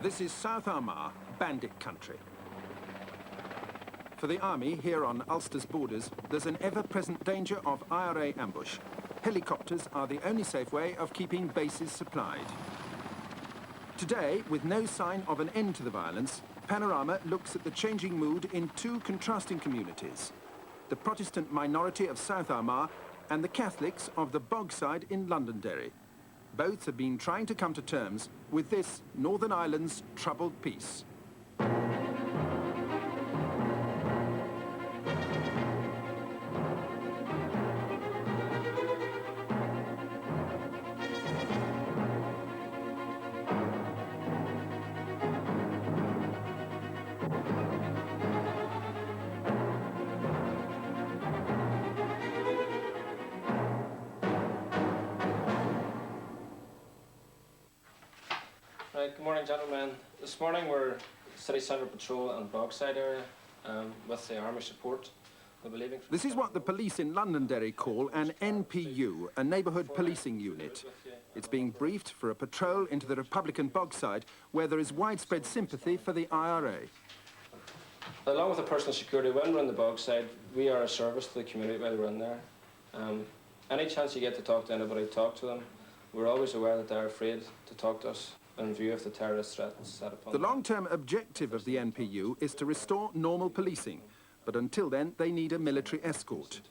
This is South Armagh, bandit country. For the army here on Ulster's borders, there's an ever-present danger of IRA ambush. Helicopters are the only safe way of keeping bases supplied. Today, with no sign of an end to the violence, Panorama looks at the changing mood in two contrasting communities: the Protestant minority of South Armagh and the Catholics of the Bogside in Londonderry. Both have been trying to come to terms with this Northern Ireland's troubled peace. Right, good morning, gentlemen. This morning we're City Centre Patrol and Bogside area with the Army support. We'll be leaving. This is what the police in Londonderry call an NPU, a neighbourhood policing unit. It's being briefed for a patrol into the Republican Bogside, where there is widespread sympathy for the IRA. Along with the personal security, when we're in the Bogside, we are a service to the community while we're in there. Any chance you get to talk to anybody, talk to them. We're always aware that they're afraid to talk to us in view of the terrorist threats set upon them. The long-term objective of the NPU is to restore normal policing, but until then they need a military escort.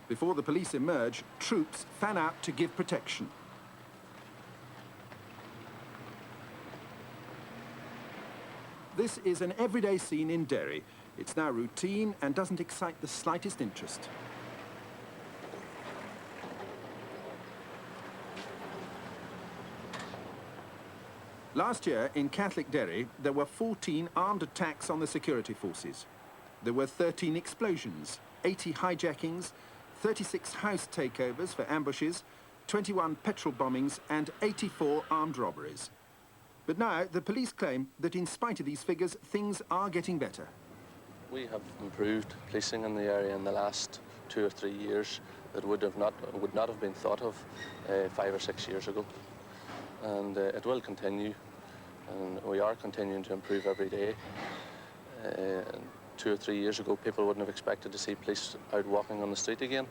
Before the police emerge, troops fan out to give protection. This is an everyday scene in Derry. It's now routine and doesn't excite the slightest interest. Last year, in Catholic Derry, there were 14 armed attacks on the security forces. There were 13 explosions, 80 hijackings, 36 house takeovers for ambushes, 21 petrol bombings and 84 armed robberies. But now, the police claim that in spite of these figures, things are getting better. We have improved policing in the area in the last 2 or 3 years that would not have been thought of 5 or 6 years ago. And it will continue, and we are continuing to improve every day. 2 or 3 years ago, people wouldn't have expected to see police out walking on the street again,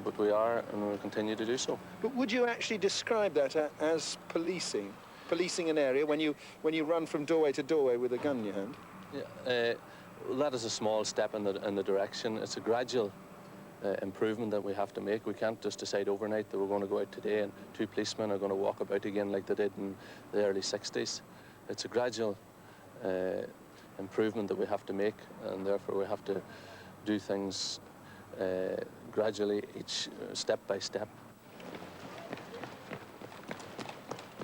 but we are, and we'll continue to do so. But would you actually describe that as policing an area when you run from doorway to doorway with a gun in your hand? Yeah, well, that is a small step in the direction. It's a gradual improvement that we have to make. We can't just decide overnight that we're going to go out today and 2 policemen are going to walk about again like they did in the early 60s. It's a gradual improvement that we have to make, and therefore we have to do things gradually, each step by step.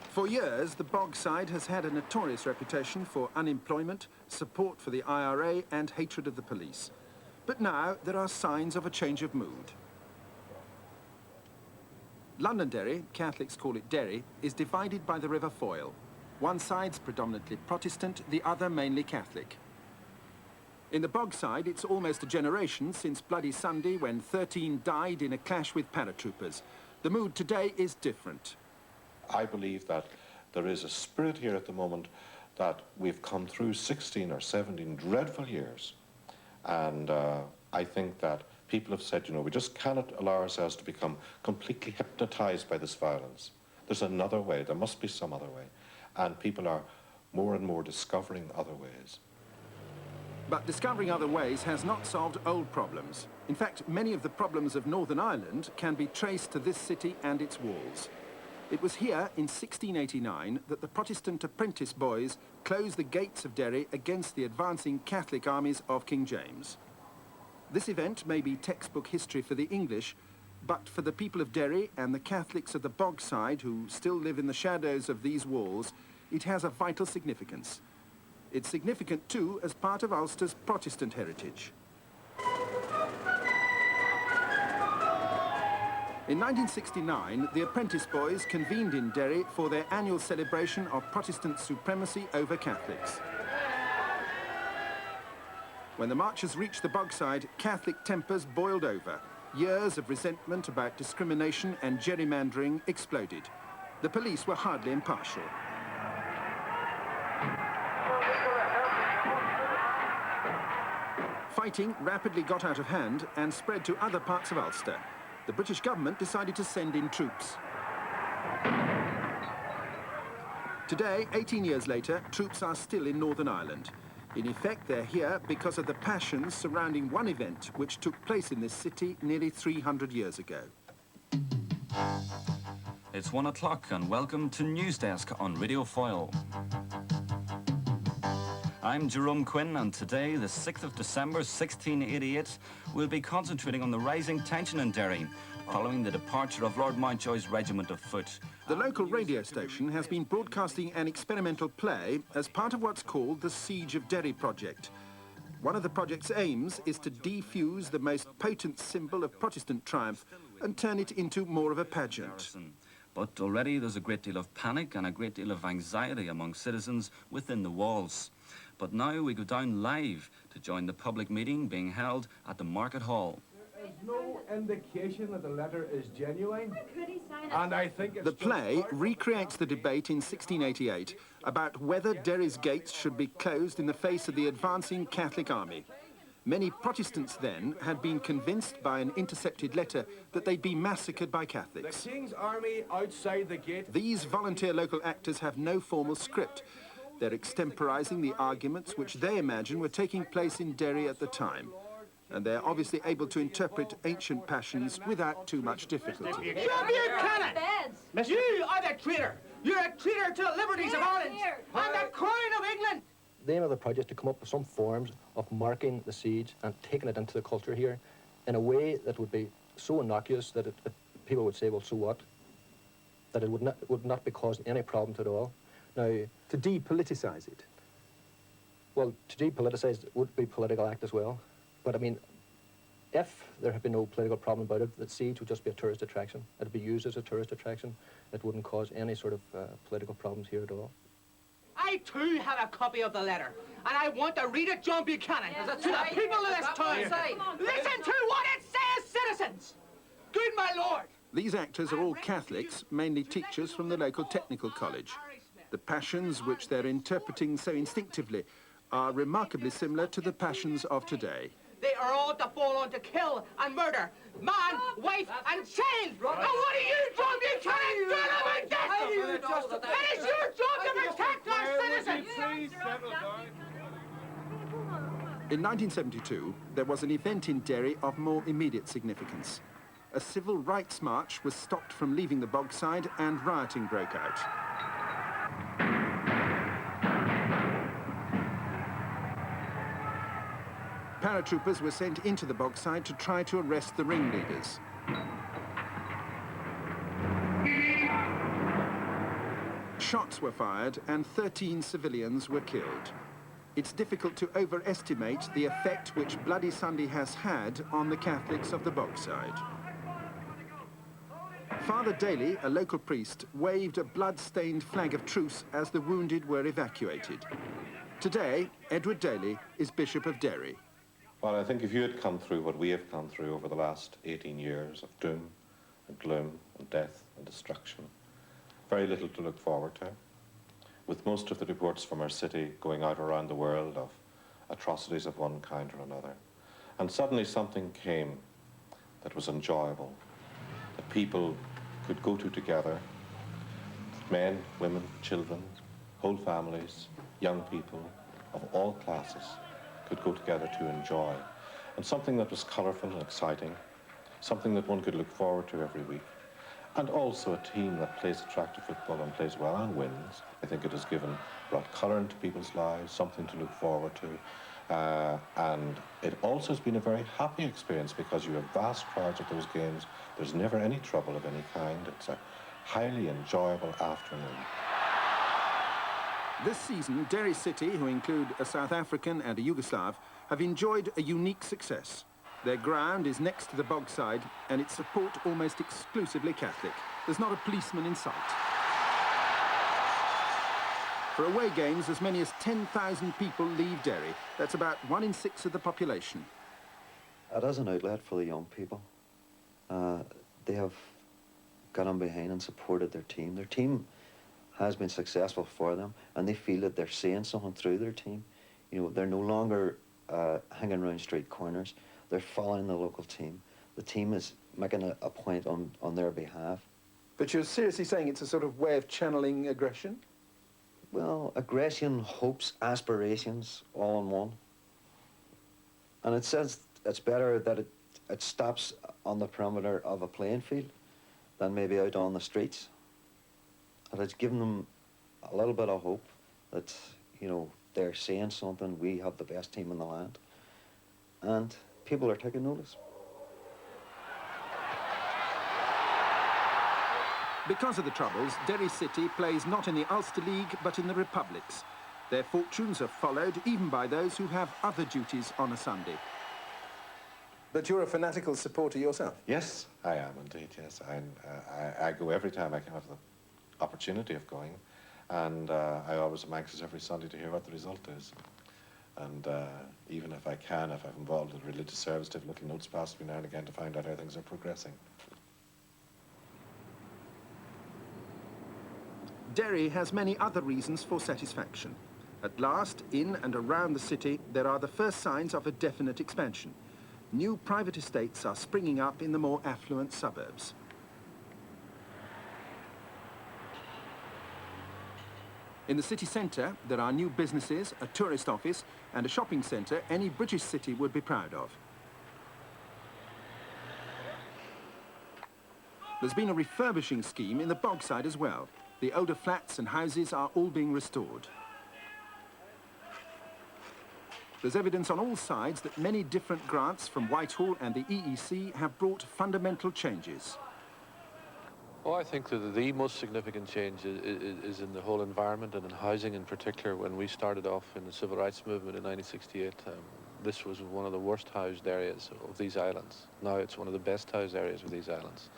For years, the Bogside has had a notorious reputation for unemployment, support for the IRA and hatred of the police. But now there are signs of a change of mood. Londonderry, Catholics call it Derry, is divided by the River Foyle. One side's predominantly Protestant, the other mainly Catholic. In the Bogside, it's almost a generation since Bloody Sunday when 13 died in a clash with paratroopers. The mood today is different. I believe that there is a spirit here at the moment that we've come through 16 or 17 dreadful years. And I think that people have said, you know, we just cannot allow ourselves to become completely hypnotized by this violence. There's another way. There must be some other way. And people are more and more discovering other ways. But discovering other ways has not solved old problems. In fact, many of the problems of Northern Ireland can be traced to this city and its walls. It was here in 1689 that the Protestant apprentice boys closed the gates of Derry against the advancing Catholic armies of King James. This event may be textbook history for the English, but for the people of Derry and the Catholics of the Bogside who still live in the shadows of these walls, it has a vital significance. It's significant too as part of Ulster's Protestant heritage. In 1969, the apprentice boys convened in Derry for their annual celebration of Protestant supremacy over Catholics. When the marchers reached the Bogside, Catholic tempers boiled over. Years of resentment about discrimination and gerrymandering exploded. The police were hardly impartial. Fighting rapidly got out of hand and spread to other parts of Ulster. The British government decided to send in troops. Today, 18 years later, troops are still in Northern Ireland. In effect, they're here because of the passions surrounding one event which took place in this city nearly 300 years ago. It's 1 o'clock and welcome to News Desk on Radio Foyle. I'm Jerome Quinn, and today, the 6th of December 1688, we'll be concentrating on the rising tension in Derry following the departure of Lord Mountjoy's regiment of foot. The local radio station has been broadcasting an experimental play as part of what's called the Siege of Derry project. One of the project's aims is to defuse the most potent symbol of Protestant triumph and turn it into more of a pageant. But already there's a great deal of panic and a great deal of anxiety among citizens within the walls. But now we go down live to join the public meeting being held at the Market Hall. There is no indication that the letter is genuine, and I think it's The play recreates the debate in 1688 about whether Derry's gates should be closed in the face of the advancing Catholic army. Many Protestants then had been convinced by an intercepted letter that they'd be massacred by Catholics. the King's army outside the gate. These volunteer local actors have no formal script. They're extemporizing the arguments which they imagine were taking place in Derry at the time. And they're obviously able to interpret ancient passions without too much difficulty. You are the traitor! You're a traitor to the liberties of Ireland and the crown of England! The aim of the project is to come up with some forms of marking the siege and taking it into the culture here in a way that would be so innocuous that people would say, well, so what? That it would not be causing any problems at all. Now, To depoliticize it. well, to depoliticize it would be a political act as well. But I mean, if there had been no political problem about it, the siege would just be a tourist attraction. It'd be used as a tourist attraction. It wouldn't cause any sort of political problems here at all. I too have a copy of the letter, and I want to read it, John Buchanan, to the people of this town. Listen to what it says, citizens! Good my lord! These actors are all Catholics, mainly teachers from the local technical college. The passions which they're interpreting so instinctively are remarkably similar to the passions of today. They are all to fall on to kill and murder, man, wife, and child! And what are you, John Buchanan, doing about this? It is your job to protect our citizens! In 1972, there was an event in Derry of more immediate significance. A civil rights march was stopped from leaving the Bogside and rioting broke out. Paratroopers were sent into the Bogside to try to arrest the ringleaders. Shots were fired and 13 civilians were killed. It's difficult to overestimate the effect which Bloody Sunday has had on the Catholics of the Bogside. Father Daly, a local priest, waved a blood-stained flag of truce as the wounded were evacuated. Today, Edward Daly is Bishop of Derry. Well, I think if you had come through what we have come through over the last 18 years of doom and gloom and death and destruction, very little to look forward to. With most of the reports from our city going out around the world of atrocities of one kind or another. And suddenly something came that was enjoyable, that people could go to together, men, women, children, whole families, young people of all classes could go together to enjoy. And something that was colourful and exciting, something that one could look forward to every week. And also a team that plays attractive football and plays well and wins. I think it has brought colour into people's lives, something to look forward to. And it also has been a very happy experience because you have vast crowds at those games. There's never any trouble of any kind. It's a highly enjoyable afternoon. This season, Derry City, who include a South African and a Yugoslav, have enjoyed a unique success. Their ground is next to the Bogside, and its support almost exclusively Catholic. There's not a policeman in sight. For away games, as many as 10,000 people leave Derry. That's about 1 in 6 of the population. It is an outlet for the young people. they have got on behind and supported their team. Their team has been successful for them, and they feel that they're seeing something through their team. You know, they're no longer hanging around street corners. They're following the local team. The team is making a point on their behalf. But you're seriously saying it's a sort of way of channeling aggression? Well, aggression, hopes, aspirations, all in one. And it says it's better that it stops on the perimeter of a playing field than maybe out on the streets. And it's given them a little bit of hope that, you know, they're saying something, we have the best team in the land. And people are taking notice. Because of the Troubles, Derry City plays not in the Ulster League, but in the Republics. Their fortunes are followed even by those who have other duties on a Sunday. But you're a fanatical supporter yourself? Yes, I am indeed, yes. I go every time I can have the opportunity of going, and I always am anxious every Sunday to hear what the result is. And even if I can, if I'm involved in a religious service, to have little notes past me now and again to find out how things are progressing. Derry has many other reasons for satisfaction. At last, in and around the city, there are the first signs of a definite expansion. New private estates are springing up in the more affluent suburbs. In the city centre, there are new businesses, a tourist office and a shopping centre any British city would be proud of. There's been a refurbishing scheme in the Bogside as well. The older flats and houses are all being restored. There's evidence on all sides that many different grants from Whitehall and the EEC have brought fundamental changes. Well, I think that the most significant change is in the whole environment and in housing in particular. When we started off in the civil rights movement in 1968, this was one of the worst housed areas of these islands. Now it's one of the best housed areas of these islands.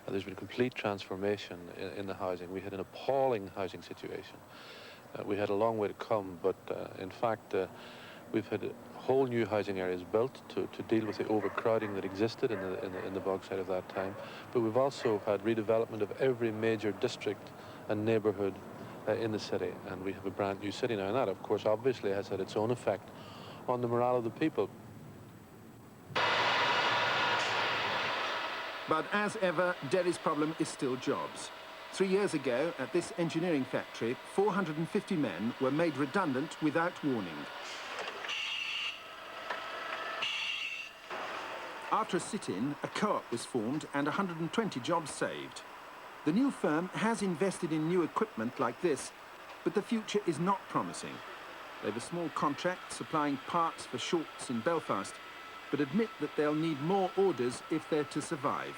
There's been complete transformation in the housing. We had an appalling housing situation. We had a long way to come, but in fact, we've had whole new housing areas built to deal with the overcrowding that existed in the Bogside of that time. But we've also had redevelopment of every major district and neighbourhood in the city, and we have a brand new city now. And that, of course, obviously has had its own effect on the morale of the people. But as ever, Derry's problem is still jobs. 3 years ago, at this engineering factory, 450 men were made redundant without warning. After a sit-in, a co-op was formed and 120 jobs saved. The new firm has invested in new equipment like this, but the future is not promising. They have a small contract supplying parts for shorts in Belfast, but admit that they'll need more orders if they're to survive.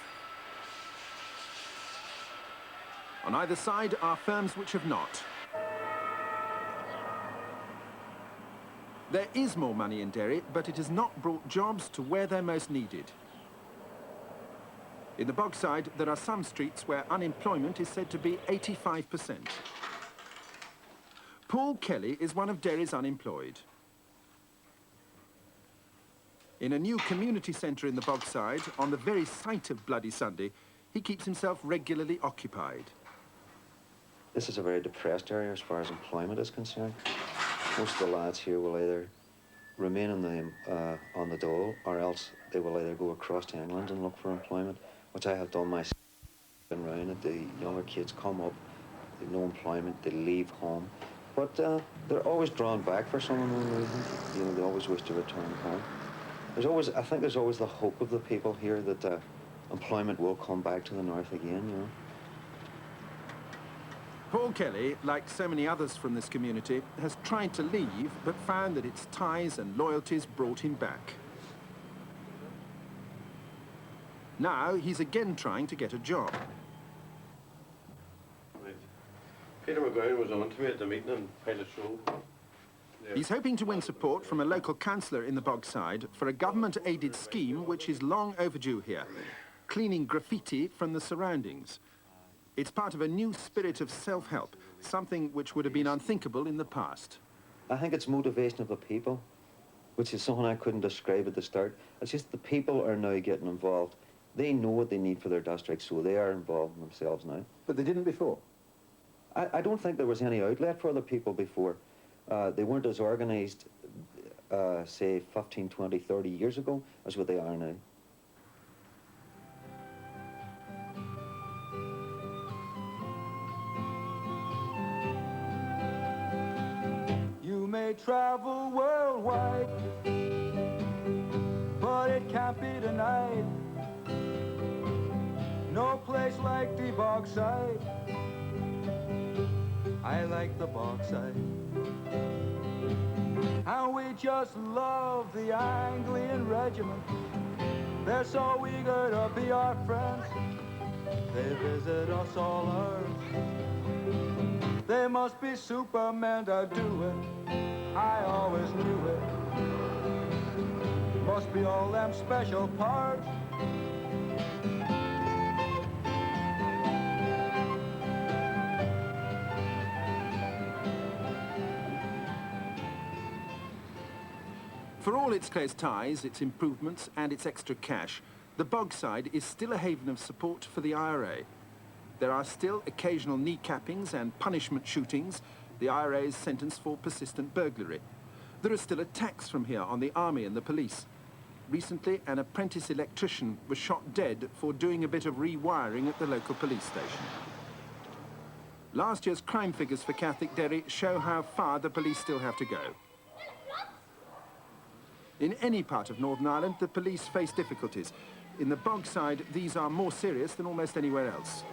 On either side are firms which have not. There is more money in Derry, but it has not brought jobs to where they're most needed. In the Bogside, there are some streets where unemployment is said to be 85%. Paul Kelly is one of Derry's unemployed. In a new community centre in the Bogside, on the very site of Bloody Sunday, he keeps himself regularly occupied. This is a very depressed area as far as employment is concerned. Most of the lads here will either remain on the dole, or else they will either go across to England and look for employment, which I have done myself. Been around it. The younger kids come up, they have no employment, they leave home, but they're always drawn back for some unknown reason. You know, they always wish to return home. I think there's always the hope of the people here that employment will come back to the north again, you know. Paul Kelly, like so many others from this community, has tried to leave, but found that its ties and loyalties brought him back. Now he's again trying to get a job. Right. Peter McGowan was on to me at the meeting in Pilot Show. He's hoping to win support from a local councillor in the Bogside for a government-aided scheme which is long overdue here, cleaning graffiti from the surroundings. It's part of a new spirit of self-help, something which would have been unthinkable in the past. I think it's motivation of the people, which is something I couldn't describe at the start. It's just the people are now getting involved They know what they need for their district, so they are involved themselves now. But they didn't before? I don't think there was any outlet for other people before. They weren't as organised, say, 15, 20, 30 years ago as what they are now. You may travel worldwide, but it can't be denied. No place like the Bogside. I like the Bogside. And we just love the Anglian regiment. They're so eager to be our friends. They visit us all hours. They must be supermen to do it. I always knew it. Must be all them special parts. For all its close ties, its improvements and its extra cash, the Bogside is still a haven of support for the IRA. There are still occasional kneecappings and punishment shootings, the IRA's sentence for persistent burglary. There are still attacks from here on the army and the police. Recently, an apprentice electrician was shot dead for doing a bit of rewiring at the local police station. Last year's crime figures for Catholic Derry show how far the police still have to go. In any part of Northern Ireland, the police face difficulties. In the Bogside, these are more serious than almost anywhere else.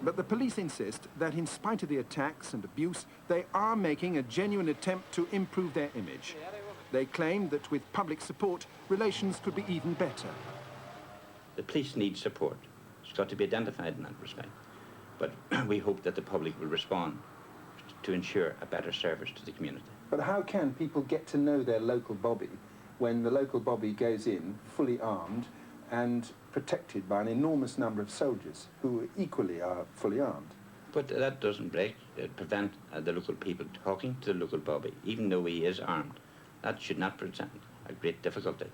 But the police insist that in spite of the attacks and abuse, they are making a genuine attempt to improve their image. They claim that with public support, relations could be even better. The police need support. It's got to be identified in that respect. But we hope that the public will respond to ensure a better service to the community. But how can people get to know their local bobby when the local bobby goes in fully armed and protected by an enormous number of soldiers who equally are fully armed? But that doesn't prevent the local people talking to the local bobby, even though he is armed. That should not present a great difficulty.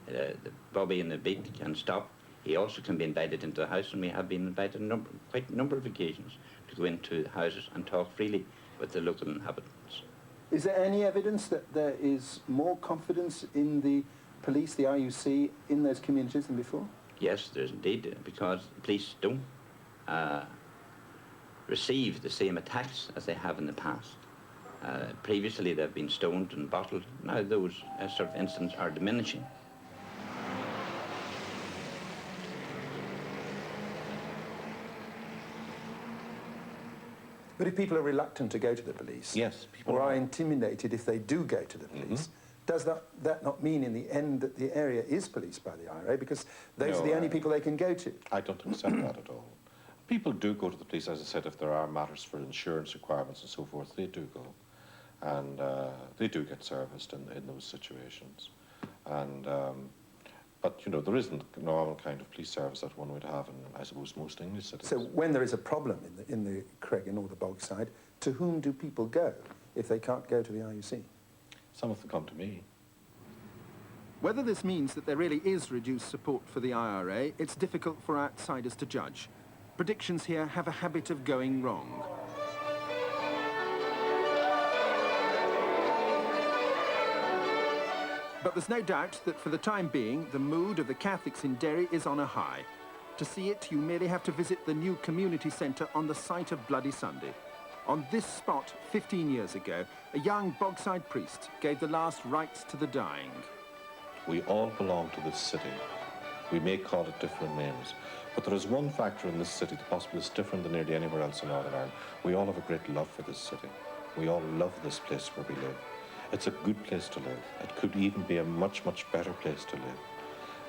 The bobby in the beat can stop. He also can be invited into the house, and we have been invited on quite a number of occasions to go into houses and talk freely with the local inhabitants. Is there any evidence that there is more confidence in the police, the RUC, in those communities than before? Yes, there's indeed, because the police don't receive the same attacks as they have in the past. Previously they've been stoned and bottled. Now those sort of incidents are diminishing. But if people are reluctant to go to the police, Yes, people or are. are intimidated if they do go to the police, does that not mean in the end that the area is policed by the IRA because those No, are the only people they can go to? I don't accept that at all. People do go to the police, as I said, if there are matters for insurance requirements and so forth, they do go. And they do get serviced in those situations. And, but, you know, there isn't a normal kind of police service that one would have in, I suppose, most English cities. So when there is a problem in the Cregan or the Bogside, to whom do people go if they can't go to the RUC? Some of them come to me. Whether this means that there really is reduced support for the IRA, it's difficult for outsiders to judge. Predictions here have a habit of going wrong. But there's no doubt that for the time being, the mood of the Catholics in Derry is on a high. To see it, you merely have to visit the new community centre on the site of Bloody Sunday. On this spot, 15 years ago, a young Bogside priest gave the last rites to the dying. We all belong to this city. We may call it different names, but there is one factor in this city that possibly is different than nearly anywhere else in Northern Ireland. We all have a great love for this city. We all love this place where we live. It's a good place to live. It could even be a much, much better place to live.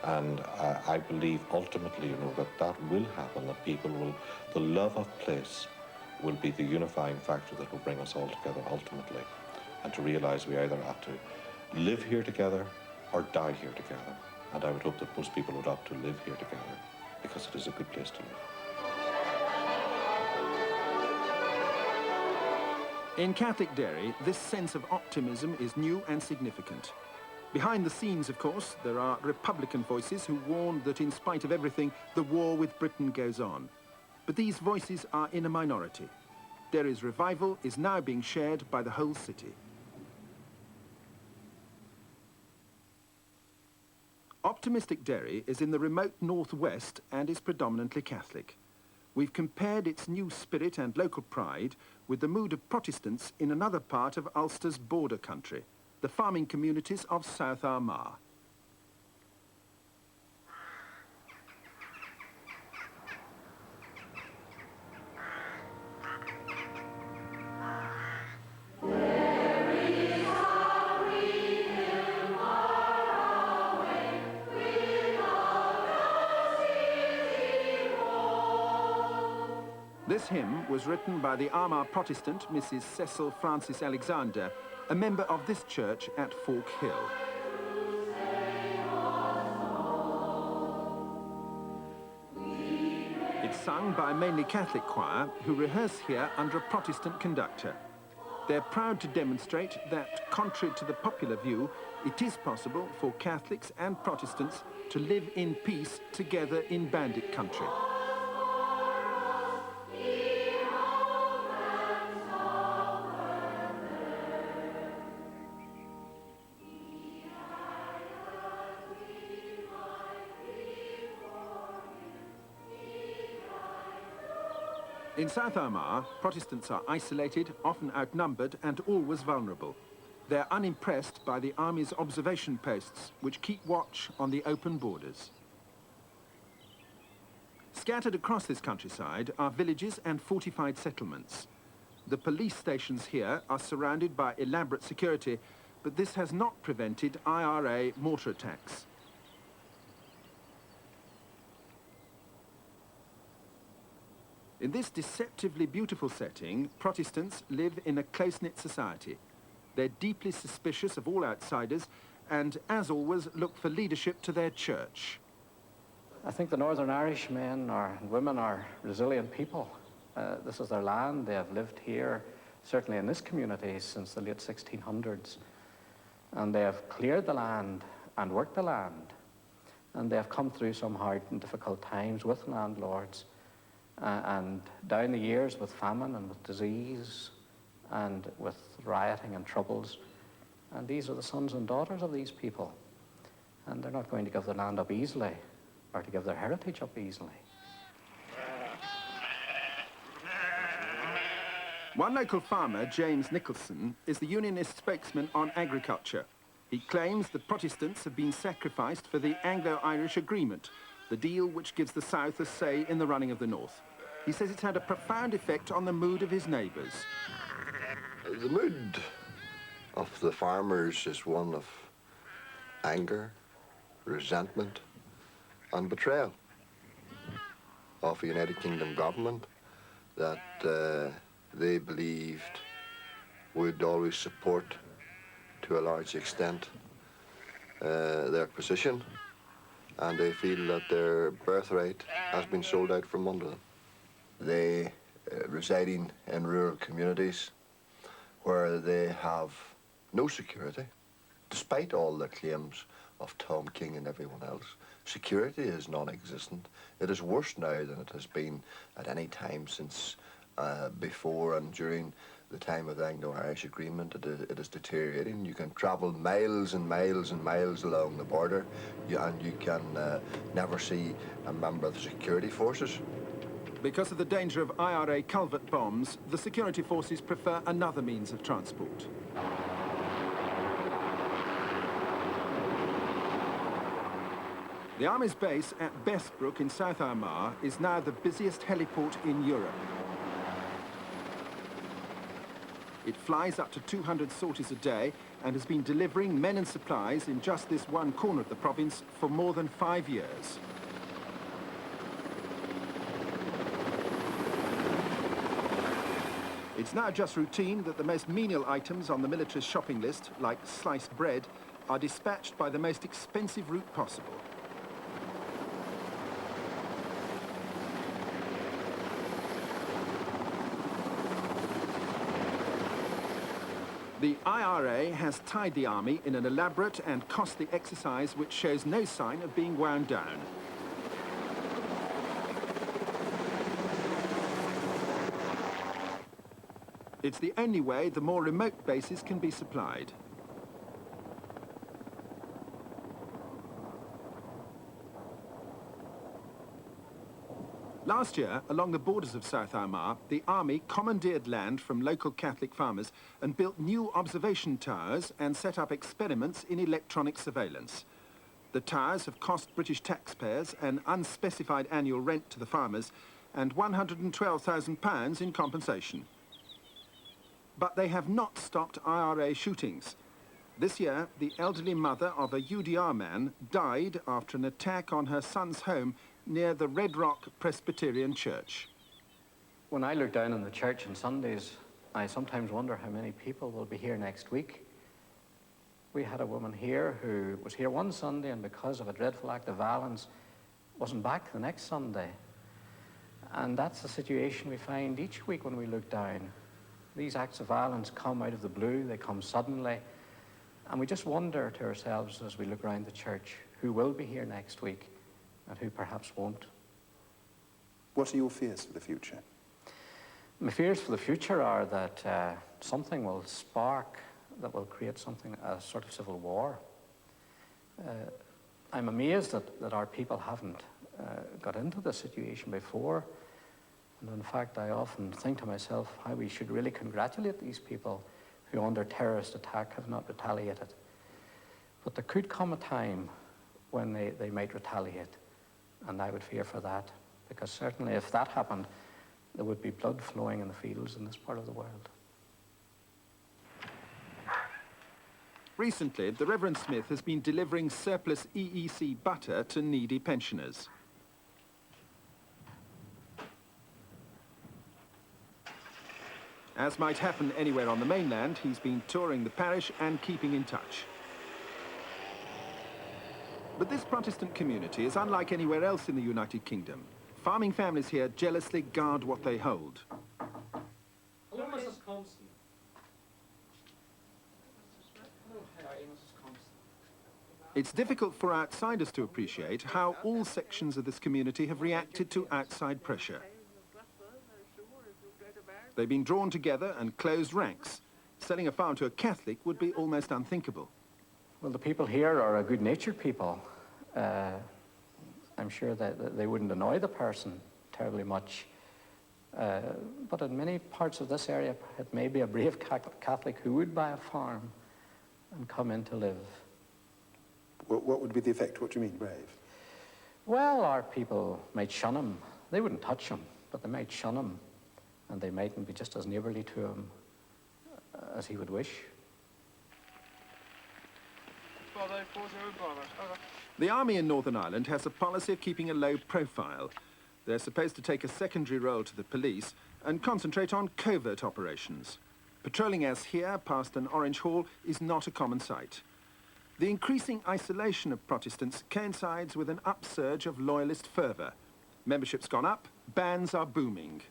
And I believe ultimately, you know, that will happen, that people will, the love of place will be the unifying factor that will bring us all together ultimately. And to realise we either have to live here together or die here together. And I would hope that most people would opt to live here together because it is a good place to live. In Catholic Derry, this sense of optimism is new and significant. Behind the scenes, of course, there are Republican voices who warn that in spite of everything, the war with Britain goes on. But these voices are in a minority. Derry's revival is now being shared by the whole city. Optimistic Derry is in the remote northwest and is predominantly Catholic. We've compared its new spirit and local pride with the mood of Protestants in another part of Ulster's border country, the farming communities of South Armagh. This hymn was written by the Armagh Protestant Mrs. Cecil Francis Alexander, a member of this church at Fork Hill. It's sung by a mainly Catholic choir who rehearse here under a Protestant conductor. They're proud to demonstrate that, contrary to the popular view, it is possible for Catholics and Protestants to live in peace together in bandit country. In South Armagh, Protestants are isolated, often outnumbered and always vulnerable. They're unimpressed by the army's observation posts, which keep watch on the open borders. Scattered across this countryside are villages and fortified settlements. The police stations here are surrounded by elaborate security, but this has not prevented IRA mortar attacks. In this deceptively beautiful setting, Protestants live in a close-knit society. They're deeply suspicious of all outsiders and, as always, look for leadership to their church. I think the Northern Irish men and women are resilient people. This is their land. They have lived here, certainly in this community, since the late 1600s. And they have cleared the land and worked the land. And they have come through some hard and difficult times with landlords. And down the years with famine and with disease and with rioting and troubles. And these are the sons and daughters of these people. And they're not going to give their land up easily or to give their heritage up easily. One local farmer, James Nicholson, is the unionist spokesman on agriculture. He claims the Protestants have been sacrificed for the Anglo-Irish agreement, the deal which gives the South a say in the running of the North. He says it's had a profound effect on the mood of his neighbours. The mood of the farmers is one of anger, resentment and betrayal of a United Kingdom government that they believed would always support to a large extent their position, and they feel that their birthright has been sold out from under them. They residing in rural communities where they have no security, despite all the claims of Tom King and everyone else. Security is non-existent. It is worse now than it has been at any time since before and during the time of the Anglo-Irish agreement. It is deteriorating. You can travel miles and miles and miles along the border, and you can never see a member of the security forces. Because of the danger of IRA culvert bombs, the security forces prefer another means of transport. The Army's base at Bestbrook in South Armagh is now the busiest heliport in Europe. It flies up to 200 sorties a day and has been delivering men and supplies in just this one corner of the province for more than 5 years. It's now just routine that the most menial items on the military's shopping list, like sliced bread, are dispatched by the most expensive route possible. The IRA has tied the army in an elaborate and costly exercise which shows no sign of being wound down. It's the only way the more remote bases can be supplied. Last year, along the borders of South Armagh, the army commandeered land from local Catholic farmers and built new observation towers and set up experiments in electronic surveillance. The towers have cost British taxpayers an unspecified annual rent to the farmers and £112,000 in compensation. But they have not stopped IRA shootings. This year, the elderly mother of a UDR man died after an attack on her son's home near the Red Rock Presbyterian Church. When I look down on the church on Sundays, I sometimes wonder how many people will be here next week. We had a woman here who was here one Sunday and because of a dreadful act of violence wasn't back the next Sunday. And that's the situation we find each week when we look down. These acts of violence come out of the blue, they come suddenly, and we just wonder to ourselves as we look around the church who will be here next week and who perhaps won't. What are your fears for the future? My fears for the future are that something will spark that will create something, a sort of civil war. I'm amazed that our people haven't got into this situation before. And in fact, I often think to myself how we should really congratulate these people who under terrorist attack have not retaliated. But there could come a time when they might retaliate, and I would fear for that, because certainly if that happened, there would be blood flowing in the fields in this part of the world. Recently, the Reverend Smith has been delivering surplus EEC butter to needy pensioners. As might happen anywhere on the mainland, he's been touring the parish and keeping in touch. But this Protestant community is unlike anywhere else in the United Kingdom. Farming families here jealously guard what they hold. Hello, Mrs. Compson. Hello, how are you, Mrs. Compson? It's difficult for outsiders to appreciate how all sections of this community have reacted to outside pressure. They've been drawn together and closed ranks. Selling a farm to a Catholic would be almost unthinkable. Well, the people here are a good-natured people. I'm sure that they wouldn't annoy the person terribly much. But in many parts of this area, it may be a brave Catholic who would buy a farm and come in to live. What would be the effect? What do you mean, brave? Well, our people might shun him. They wouldn't touch him, but they might shun him. And they mightn't be just as neighbourly to him as he would wish. The army in Northern Ireland has a policy of keeping a low profile. They're supposed to take a secondary role to the police and concentrate on covert operations. Patrolling as here past an Orange Hall is not a common sight. The increasing isolation of Protestants coincides with an upsurge of loyalist fervour. Membership's gone up, bands are booming.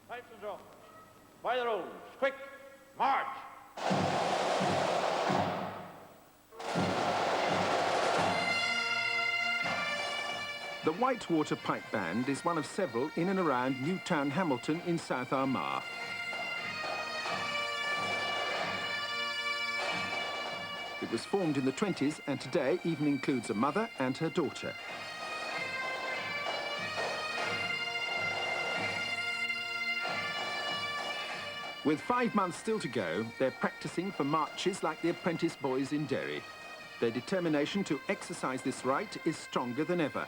Rifles up. By the roads. Quick. March. The Whitewater Pipe Band is one of several in and around Newtown Hamilton in South Armagh. It was formed in the 20s and today even includes a mother and her daughter. With 5 months still to go, they're practicing for marches like the apprentice boys in Derry. Their determination to exercise this right is stronger than ever.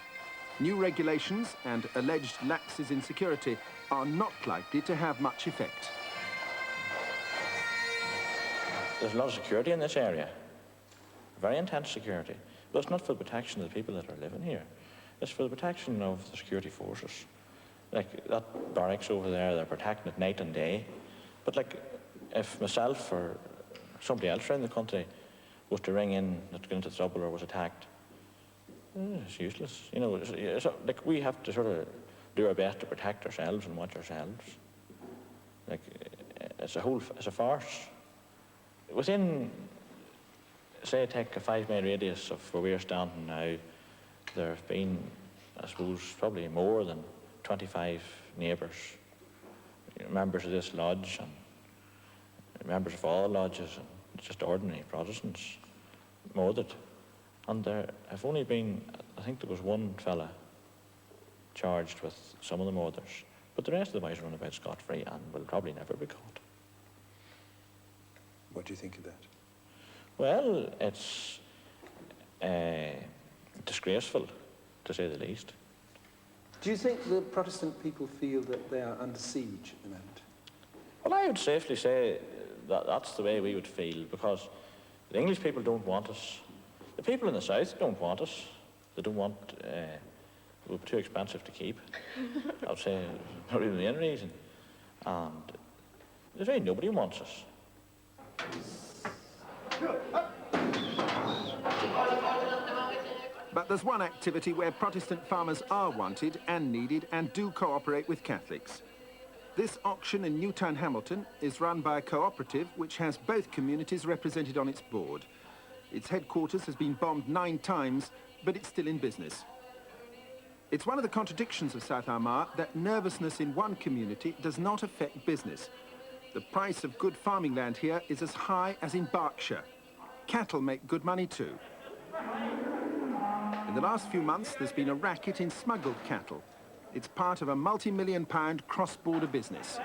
New regulations and alleged lapses in security are not likely to have much effect. There's a lot of security in this area, very intense security. But it's not for the protection of the people that are living here. It's for the protection of the security forces. Like that barracks over there, they're protecting it night and day. But like, if myself or somebody else around the country was to ring in, that got into trouble or was attacked, it's useless. You know, it's like we have to sort of do our best to protect ourselves and watch ourselves. Like, it's a farce. within, say, take a 5-mile radius of where we're standing now, there have been, I suppose, probably more than 25 neighbours, members of this lodge and members of all lodges and just ordinary Protestants, murdered. And there have only been, I think there was one fella charged with some of the murders, but the rest of the boys run about scot-free and will probably never be caught. What do you think of that? Well, it's disgraceful, to say the least. Do you think the Protestant people feel that they are under siege at the moment? Well, I would safely say that that's the way we would feel, because the English people don't want us. The people in the south don't want us. They don't want, it would be too expensive to keep. I would say not even the main reason. And there's really nobody wants us. But there's one activity where Protestant farmers are wanted and needed and do cooperate with Catholics. This auction in Newtown Hamilton is run by a cooperative which has both communities represented on its board. Its headquarters has been bombed 9 times, but it's still in business. It's one of the contradictions of South Armagh that nervousness in one community does not affect business. The price of good farming land here is as high as in Berkshire. Cattle make good money too. In the last few months, there's been a racket in smuggled cattle. It's part of a multi-million-pound cross-border business.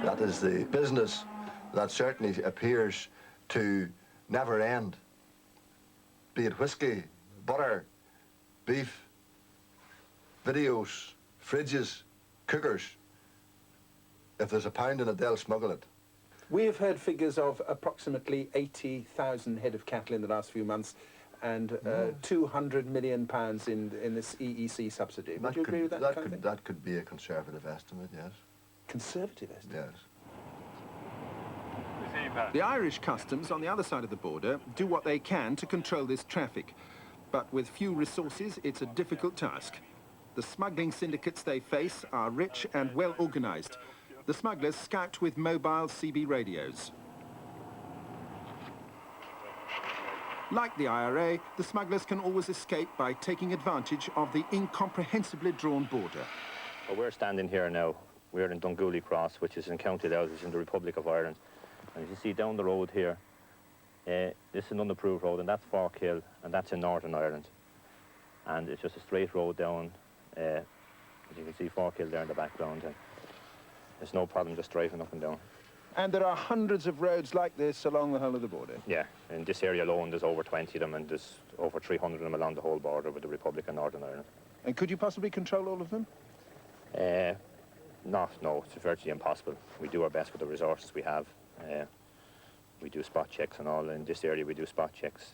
That is the business that certainly appears to never end. Be it whiskey, butter, beef, videos, fridges, cookers. If there's a pound in it, they'll smuggle it. We have heard figures of approximately 80,000 head of cattle in the last few months and £200 million in this EEC subsidy. Would you agree with that kind of thing? That could be a conservative estimate, yes. Conservative estimate? Yes. The Irish customs on the other side of the border do what they can to control this traffic. But with few resources, it's a difficult task. The smuggling syndicates they face are rich and well organised. The smugglers scout with mobile CB radios. Like the IRA, the smugglers can always escape by taking advantage of the incomprehensibly drawn border. Well, we're standing here now. We're in Dungooley Cross, which is in County Louth, in the Republic of Ireland. And as you see down the road here, this is an unapproved road, and that's Forkhill, and that's in Northern Ireland. And it's just a straight road down. As you can see Forkhill there in the background, and there's no problem just driving up and down. And there are hundreds of roads like this along the whole of the border? Yeah, in this area alone there's over 20 of them, and there's over 300 of them along the whole border with the Republic of Northern Ireland. And could you possibly control all of them? No, it's virtually impossible. We do our best with the resources we have. We do spot checks and all. In this area we do spot checks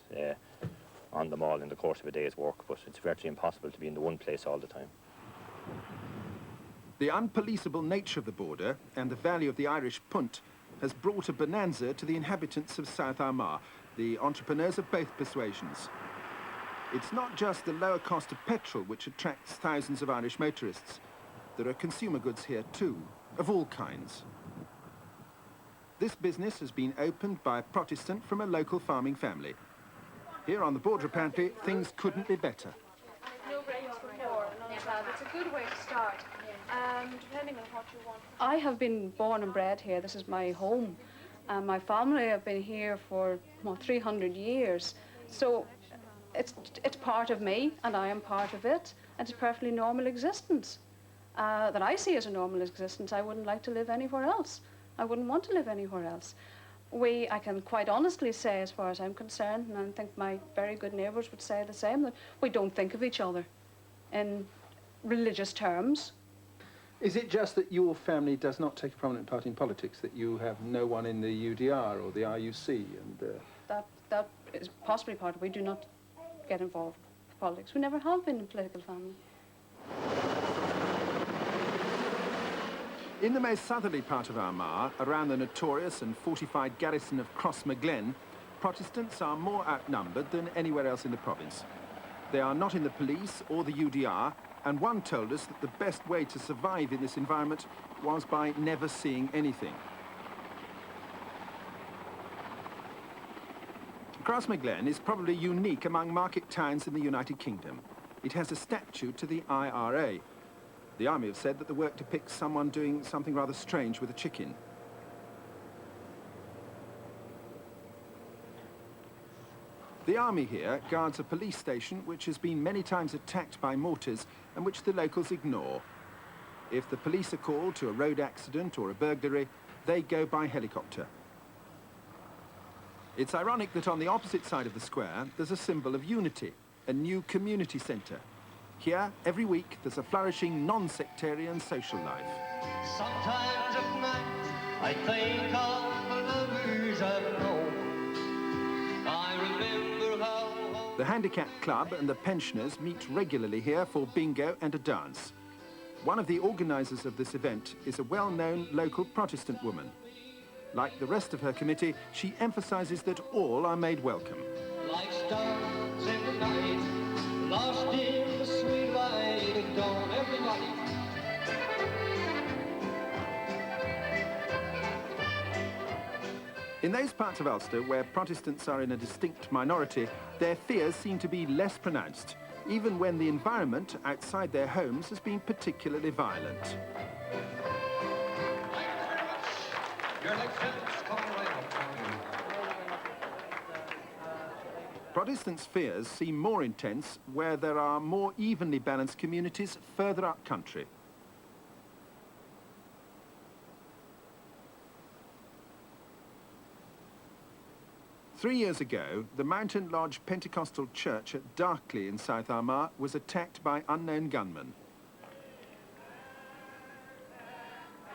on them all in the course of a day's work, but it's virtually impossible to be in the one place all the time. The unpoliceable nature of the border and the value of the Irish punt has brought a bonanza to the inhabitants of South Armagh, the entrepreneurs of both persuasions. It's not just the lower cost of petrol which attracts thousands of Irish motorists. There are consumer goods here too, of all kinds. This business has been opened by a Protestant from a local farming family. Here on the border, apparently, things couldn't be better. No breaks before, it's a good way to start, depending on what you want. I have been born and bred here. This is my home. My family have been here for 300 years. So it's part of me, and I am part of it. It's a perfectly normal existence that I see as a normal existence. I wouldn't like to live anywhere else. I wouldn't want to live anywhere else. I can quite honestly say, as far as I'm concerned, and I think my very good neighbours would say the same, that we don't think of each other in religious terms. Is it just that your family does not take a prominent part in politics, that you have no one in the UDR or the RUC? And That is possibly part of it. We do not get involved with politics. We never have been a political family. In the most southerly part of Armagh, around the notorious and fortified garrison of Crossmaglen, Protestants are more outnumbered than anywhere else in the province. They are not in the police or the UDR, and one told us that the best way to survive in this environment was by never seeing anything. Crossmaglen is probably unique among market towns in the United Kingdom. It has a statue to the IRA. The army have said that the work depicts someone doing something rather strange with a chicken. The army here guards a police station which has been many times attacked by mortars and which the locals ignore. If the police are called to a road accident or a burglary, they go by helicopter. It's ironic that on the opposite side of the square, there's a symbol of unity, a new community centre. Here, every week, there's a flourishing non-sectarian social life. Sometimes at night, I think of the lovers I've known. I remember how... The Handicap Club and the pensioners meet regularly here for bingo and a dance. One of the organisers of this event is a well-known local Protestant woman. Like the rest of her committee, she emphasises that all are made welcome. Like stars in the night, lost in the sweet light of dawn, everybody. In those parts of Ulster where Protestants are in a distinct minority, their fears seem to be less pronounced, even when the environment outside their homes has been particularly violent. Protestants' fears seem more intense where there are more evenly balanced communities further up country. Three years ago, the Mountain Lodge Pentecostal Church at Darkley in South Armagh was attacked by unknown gunmen.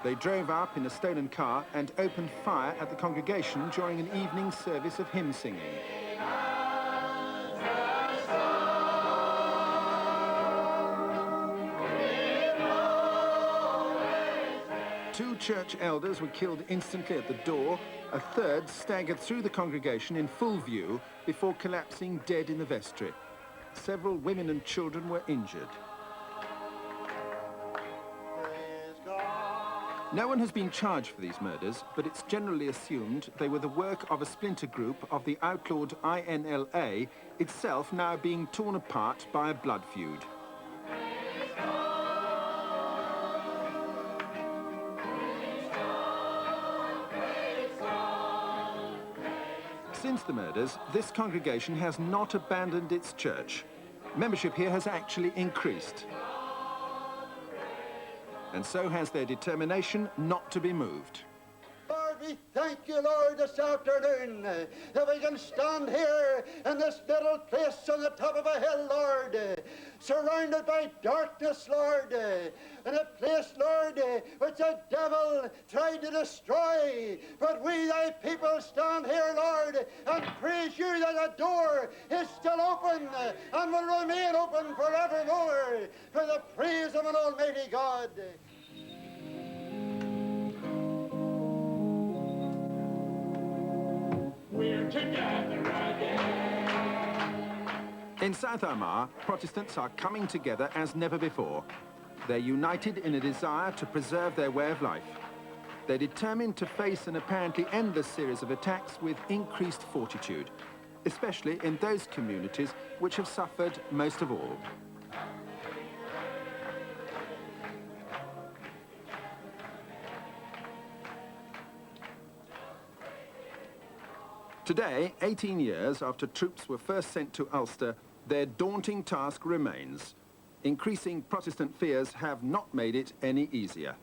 They drove up in a stolen car and opened fire at the congregation during an evening service of hymn singing. Two church elders were killed instantly at the door. A third staggered through the congregation in full view before collapsing dead in the vestry. Several women and children were injured. No one has been charged for these murders, but it's generally assumed they were the work of a splinter group of the outlawed INLA, itself now being torn apart by a blood feud. Since the murders, this congregation has not abandoned its church. Membership here has actually increased. And so has their determination not to be moved. Lord, we thank you, Lord, this afternoon that we can stand here in this little place on the top of a hill, Lord, surrounded by darkness, Lord, in a place, Lord, which the devil tried to destroy. But we, thy people, stand here, Lord, and praise you that the door is still open and will remain open forevermore for the praise of an almighty God. We're together again. In South Armagh, Protestants are coming together as never before. They're united in a desire to preserve their way of life. They're determined to face an apparently endless series of attacks with increased fortitude, especially in those communities which have suffered most of all. Today, 18 years after troops were first sent to Ulster, their daunting task remains. Increasing Protestant fears have not made it any easier.